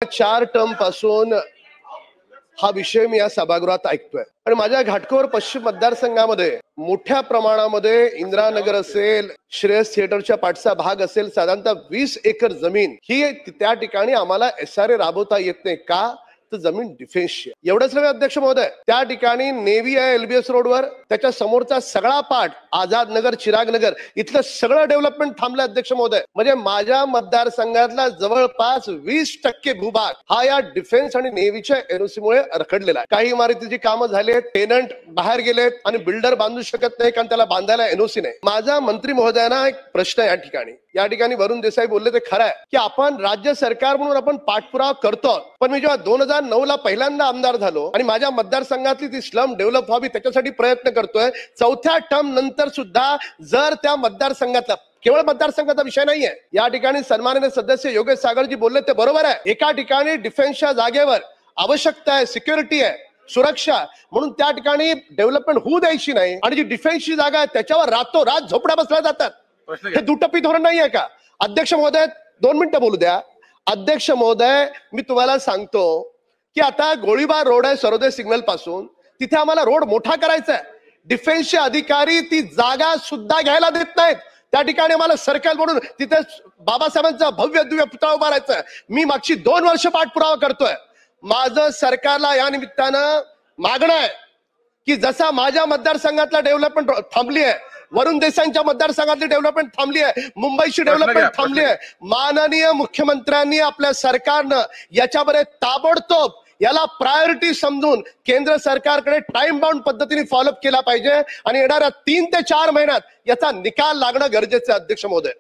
4 term पासून हा विषय मी या सभागृहात ऐकतोय आणि माझ्या घाटकोपर पश्चिम मतदारसंघामध्ये मोठ्या प्रमाणामध्ये इंदिरानगर असेल, श्रेयस थिएटरच्या पाठचा भाग असेल, साधारणतः 20 एकर जमीन ही त्या ठिकाणी आम्हाला SRA राबवता येत नाही का? तर जमीन डिफेन्सची. एवढंच नव्हे अध्यक्ष महोदय, त्या ठिकाणी नेव्ही आहे LBS रोडवर, त्याच्या समोरचा सगळा पाठ आझाद नगर, चिराग नगर इथलं सगळं डेव्हलपमेंट थांबलं अध्यक्ष महोदय. म्हणजे माझ्या मतदारसंघातला जवळपास 20% भूभाग हा या डिफेन्स आणि नेव्हीच्या NOC मुळे रखडलेला आहे. काही इमारतीची कामं झाली, टेनंट बाहेर गेलेत आणि बिल्डर बांधू शकत नाही कारण त्याला बांधायला NOC नाही. माझा मंत्री महोदयांना एक प्रश्न या ठिकाणी वरुण देसाई बोलले ते खरं आहे की आपण राज्य सरकार म्हणून आपण पाठपुरावा करतो, पण मी जेव्हा 2009 ला पहिल्यांदा आमदार झालो आणि माझ्या मतदारसंघातली ती स्लम डेव्हलप व्हावी त्याच्यासाठी प्रयत्न करतोय. चौथ्या टर्म नंतर सुद्धा जर त्या मतदारसंघातला, केवळ मतदारसंघाचा विषय नाहीये, या ठिकाणी सन्माननीय सदस्य योगेश सागरजी बोलले ते बरोबर आहे. एका ठिकाणी डिफेन्सच्या जागेवर आवश्यकता आहे, सिक्युरिटी आहे, सुरक्षा, म्हणून त्या ठिकाणी डेव्हलपमेंट होऊ द्यायची नाही आणि जी डिफेन्सची जागा आहे त्याच्यावर रातोरात झोपड्या बसल्या जातात. हे दुटप्पी धोरण नाहीये का? अध्यक्ष महोदय 2 मिनिटं बोलू द्या. अध्यक्ष महोदय, मी तुम्हाला सांगतो की आता गोळीबार रोड आहे सर्वोदय सिग्नल पासून, तिथे आम्हाला रोड मोठा करायचा आहे. डिफेन्सचे अधिकारी ती जागा सुद्धा घ्यायला देत नाहीत. त्या ठिकाणी आम्हाला सर्कल म्हणून तिथे बाबासाहेबांचा भव्य दिव्य पुतळा उभारायचा आहे. मी मागची 2 वर्ष पाठपुरावा करतोय. माझं सरकारला या निमित्तानं मागणं आहे की जसा माझ्या मतदारसंघातला डेव्हलपमेंट थांबली आहे, वरुण देसाईंच्या मतदारसंघातली डेव्हलपमेंट थांबली आहे, मुंबईची डेव्हलपमेंट थांबली आहे, माननीय मुख्यमंत्र्यांनी आपल्या सरकारनं याच्यावर ताबडतोब याला प्रायोरिटी समजून केंद्र सरकारकडे टाइम बाउंड पद्धतीने फॉलोअप केला पाहिजे आणि येणाऱ्या 3 ते 4 महिन्यात याचा निकाल लागणं गरजेचं आहे. अध्यक्ष महोदय.